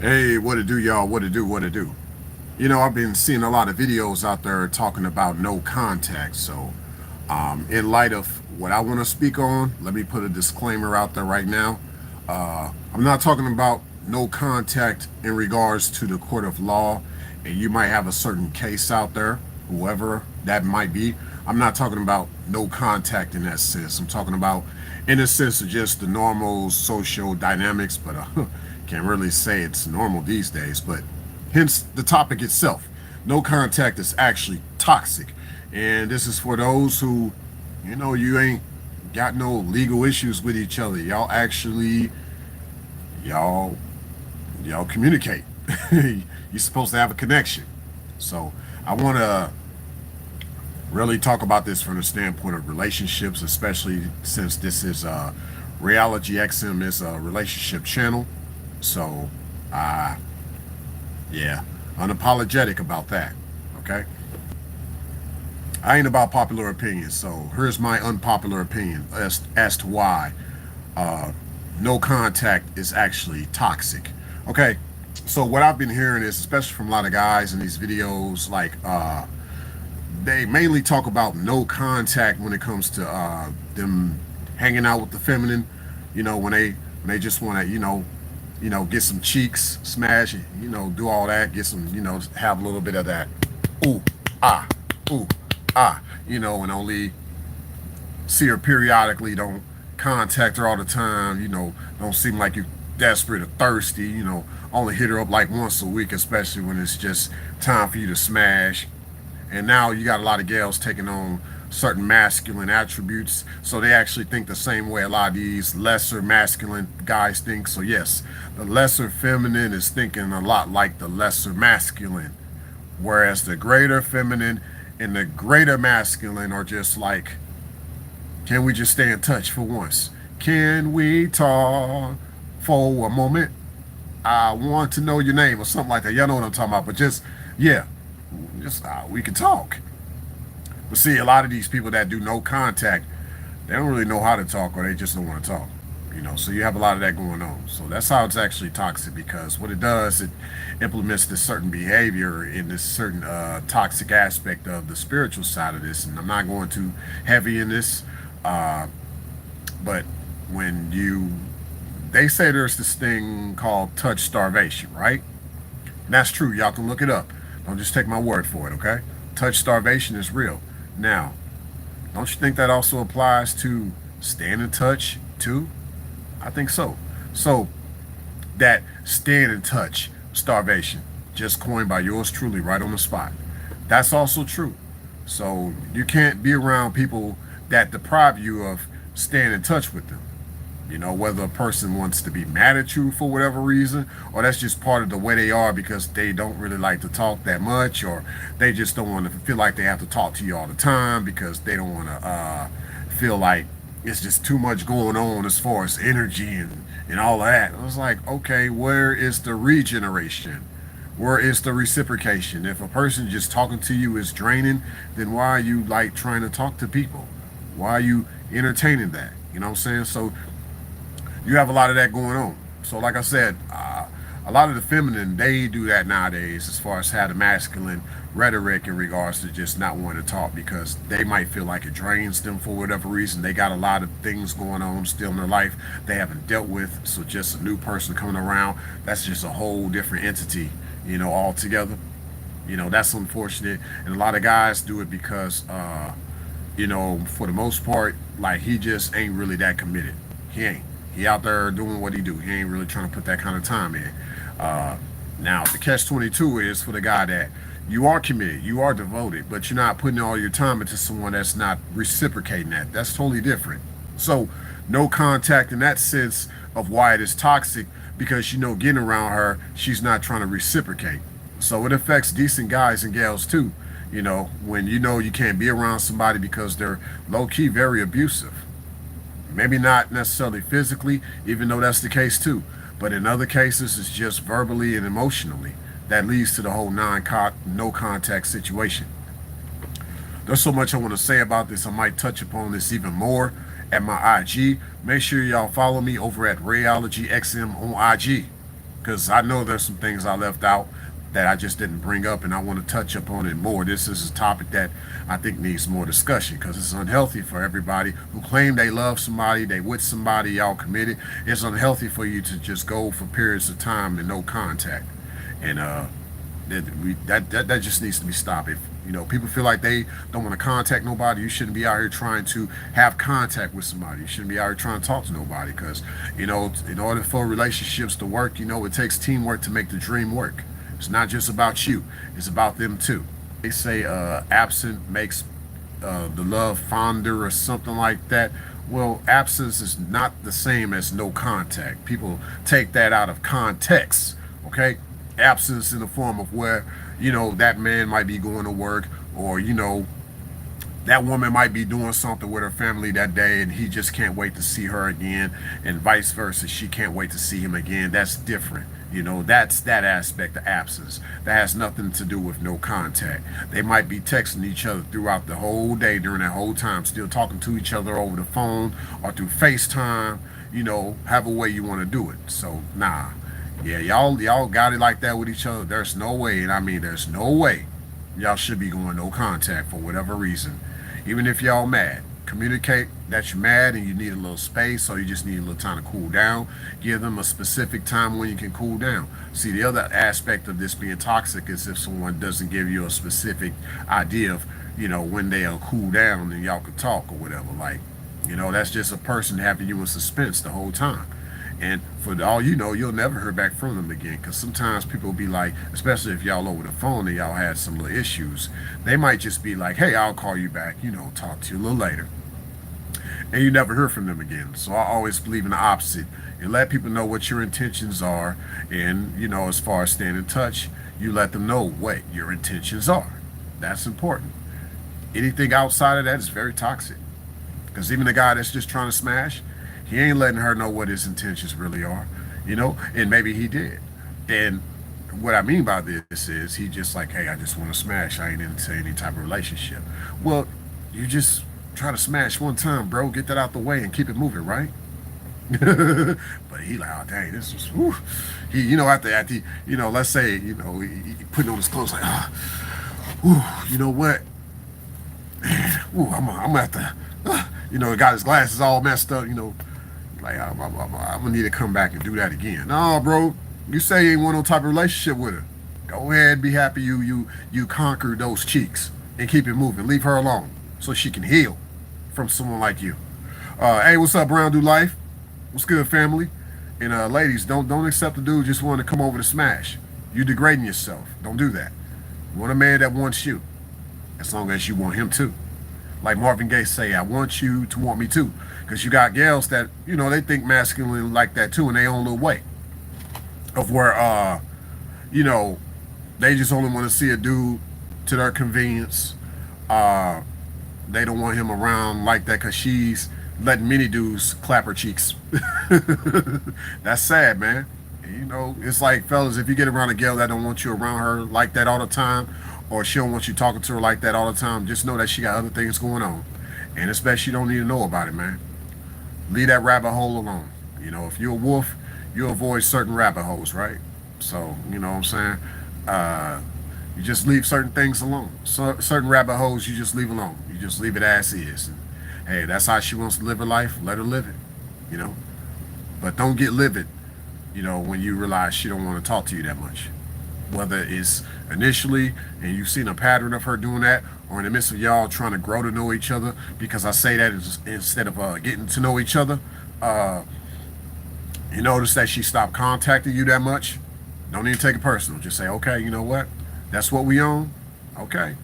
Hey, what it do, y'all? What it do? What it do? I've been seeing a lot of videos out there talking about no contact. So, in light of what I want to speak on, let me put a disclaimer out there right now. I'm not talking about no contact in regards to the court of law, and you might have a certain case out there, whoever that might be. I'm not talking about no contact in that sense. I'm talking about in the sense of just the normal social dynamics, but can't really say it's normal these days. But hence the topic itself. No contact is actually toxic. And this is for those who, you ain't got no legal issues with each other. Y'all y'all communicate. You're supposed to have a connection. So I want to really talk about this from the standpoint of relationships, especially since this is Reality XM is a relationship channel. So, uh, yeah, unapologetic about that. Okay, I ain't about popular opinion. So here's my unpopular opinion as to why no contact is actually toxic. Okay, so what I've been hearing is, especially from a lot of guys in these videos, like they mainly talk about no contact when it comes to them hanging out with the feminine. When they just want to get some cheeks, smash, do all that, get some, have a little bit of that, ooh ah, ooh and only see her periodically. Don't contact her all the time. Don't seem like you desperate or thirsty. Only hit her up like once a week, especially when it's just time for you to smash. And now you got a lot of gals taking on certain masculine attributes, so they actually think the same way a lot of these lesser masculine guys think. So yes, the lesser feminine is thinking a lot like the lesser masculine, whereas the greater feminine and the greater masculine are just like, can we just stay in touch for once? Can we talk for a moment? I want to know your name or something like that. Y'all know what I'm talking about. But yeah, just we can talk. But see, a lot of these people that do no contact, they don't really know how to talk, or they just don't want to talk. So you have a lot of that going on. So that's how it's actually toxic, because what it does, it implements this certain behavior in this certain toxic aspect of the spiritual side of this. And I'm not going too heavy in this, uh, but when they say there's this thing called touch starvation, right? And that's true. Y'all can look it up. Don't just take my word for it, okay? Touch starvation is real. Now, don't you think that also applies to staying in touch too? I think so. So that staying in touch starvation, just coined by yours truly right on the spot, that's also true. So you can't be around people that deprive you of staying in touch with them. Whether a person wants to be mad at you for whatever reason, or that's just part of the way they are because they don't really like to talk that much, or they just don't want to feel like they have to talk to you all the time because they don't want to feel like it's just too much going on as far as energy and all of that. I was like, okay, where is the regeneration? Where is the reciprocation? If a person just talking to you is draining, then why are you like trying to talk to people? Why are you entertaining that? You know what I'm saying? So you have a lot of that going on. So, like I said, a lot of the feminine, they do that nowadays as far as how the masculine rhetoric in regards to just not wanting to talk because they might feel like it drains them for whatever reason. They got a lot of things going on still in their life they haven't dealt with. So, just a new person coming around, that's just a whole different entity, altogether. That's unfortunate. And a lot of guys do it because, for the most part, like he just ain't really that committed. He ain't. He out there doing what he do. He ain't really trying to put that kind of time in. Uh, Now the catch 22 is for the guy that you are committed, you are devoted, but you're not putting all your time into someone that's not reciprocating that. That's totally different. So no contact in that sense of why it is toxic, because getting around her, she's not trying to reciprocate. So it affects decent guys and gals too. When you can't be around somebody because they're low key very abusive. Maybe not necessarily physically, even though that's the case too. But in other cases, it's just verbally and emotionally that leads to the whole no contact situation. There's so much I want to say about this. I might touch upon this even more at my IG. Make sure y'all follow me over at Rayology XM on IG. because I know there's some things I left out that I just didn't bring up, and I want to touch up on it more. This is a topic that I think needs more discussion because it's unhealthy for everybody who claim they love somebody, they with somebody, y'all committed. It's unhealthy for you to just go for periods of time and no contact, and that just needs to be stopped. If people feel like they don't want to contact nobody, you shouldn't be out here trying to have contact with somebody. You shouldn't be out here trying to talk to nobody because in order for relationships to work, it takes teamwork to make the dream work. It's not just about you, it's about them too. They say absent makes the love fonder or something like that. Well, absence is not the same as no contact. People take that out of context. Okay, absence in the form of where that man might be going to work, or that woman might be doing something with her family that day and he just can't wait to see her again, and vice versa, she can't wait to see him again. That's different. That's that aspect of absence. That has nothing to do with no contact. They might be texting each other throughout the whole day during that whole time, still talking to each other over the phone or through FaceTime, have a way you want to do it. So nah. Yeah, y'all got it like that with each other. There's no way, and I mean there's no way y'all should be going no contact for whatever reason. Even if y'all mad, communicate that you're mad and you need a little space, or you just need a little time to cool down. Give them a specific time when you can cool down. See, the other aspect of this being toxic is if someone doesn't give you a specific idea of when they'll cool down and y'all could talk or whatever. Like, that's just a person having you in suspense the whole time. And for all you'll never hear back from them again. Because sometimes people will be like, especially if y'all over the phone and y'all had some little issues, they might just be like, hey, I'll call you back, talk to you a little later. And you never hear from them again. So I always believe in the opposite. You let people know what your intentions are. And, as far as staying in touch, you let them know what your intentions are. That's important. Anything outside of that is very toxic. Because even the guy that's just trying to smash, he ain't letting her know what his intentions really are, and maybe he did. And what I mean by this is he just like, hey, I just want to smash. I ain't into any type of relationship. Well, you just try to smash one time, bro. Get that out the way and keep it moving, right? But he like, oh dang, this was, whew. He, after let's say, he putting on his clothes like, you know what? Ooh, I'm gonna have to, got his glasses all messed up, like, I'm gonna need to come back and do that again. No, bro, you say you ain't want no type of relationship with her. Go ahead and be happy you conquered those cheeks and keep it moving. Leave her alone so she can heal from someone like you. Hey, what's up, Brown Do Life? What's good, family? And ladies, don't accept a dude just wanting to come over to smash. You degrading yourself. Don't do that. You want a man that wants you, as long as you want him too. Like Marvin Gaye say, I want you to want me too. Because you got gals that, they think masculine like that too in their own little way. Of where, they just only want to see a dude to their convenience. They don't want him around like that because she's letting many dudes clap her cheeks. That's sad, man. It's like, fellas, if you get around a girl that don't want you around her like that all the time, or she don't want you talking to her like that all the time, just know that she got other things going on. And especially you don't need to know about it, man. Leave that rabbit hole alone. If you're a wolf, you avoid certain rabbit holes, right? So, you know what I'm saying? You just leave certain things alone. So, certain rabbit holes you just leave alone. You just leave it as is. And, hey, that's how she wants to live her life. Let her live it, But don't get livid, when you realize she don't want to talk to you that much. Whether it's initially and you've seen a pattern of her doing that, or in the midst of y'all trying to grow to know each other, because I say that instead of getting to know each other, you notice that she stopped contacting you that much, don't even take it personal. Just say, okay, you know what? That's what we own. Okay.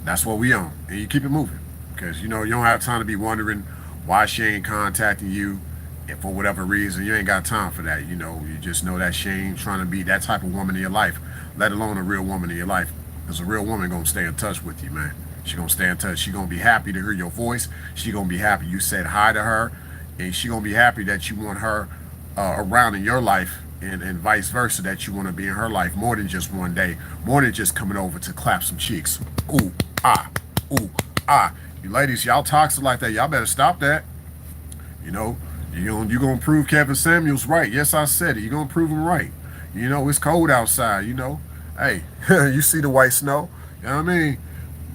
That's what we own. And you keep it moving. Because, you don't have time to be wondering why she ain't contacting you. And for whatever reason, you ain't got time for that. You just know that she ain't trying to be that type of woman in your life, let alone a real woman in your life. Because a real woman going to stay in touch with you, man. She going to stay in touch. She going to be happy to hear your voice. She going to be happy you said hi to her. And she going to be happy that you want her around in your life, and vice versa, that you want to be in her life more than just one day, more than just coming over to clap some cheeks. Ooh, ah, ooh, ah. You ladies, y'all toxic like that. Y'all better stop that. You gonna prove Kevin Samuels right. Yes, I said it. You gonna prove him right. You know, it's cold outside, you know. Hey, you see the white snow. You know what I mean?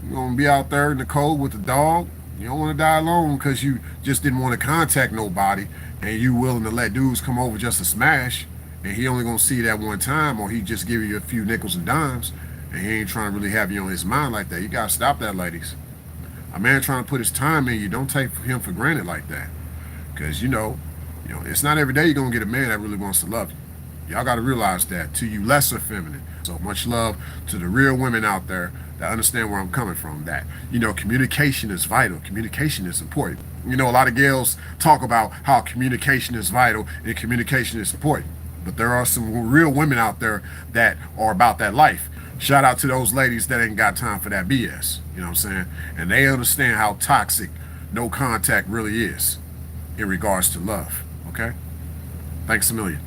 You're gonna be out there in the cold with the dog. You don't want to die alone because you just didn't want to contact nobody and you willing to let dudes come over just to smash and he only gonna see you that one time or he just give you a few nickels and dimes and he ain't trying to really have you on his mind like that. You gotta stop that, ladies. A man trying to put his time in you, don't take him for granted like that. Because it's not every day you're gonna get a man that really wants to love you. Y'all got to realize that to you lesser feminine. So much love to the real women out there that understand where I'm coming from. That, communication is vital. Communication is important. A lot of girls talk about how communication is vital and communication is important. But there are some real women out there that are about that life. Shout out to those ladies that ain't got time for that BS. You know what I'm saying? And they understand how toxic no contact really is in regards to love. Okay? Thanks a million.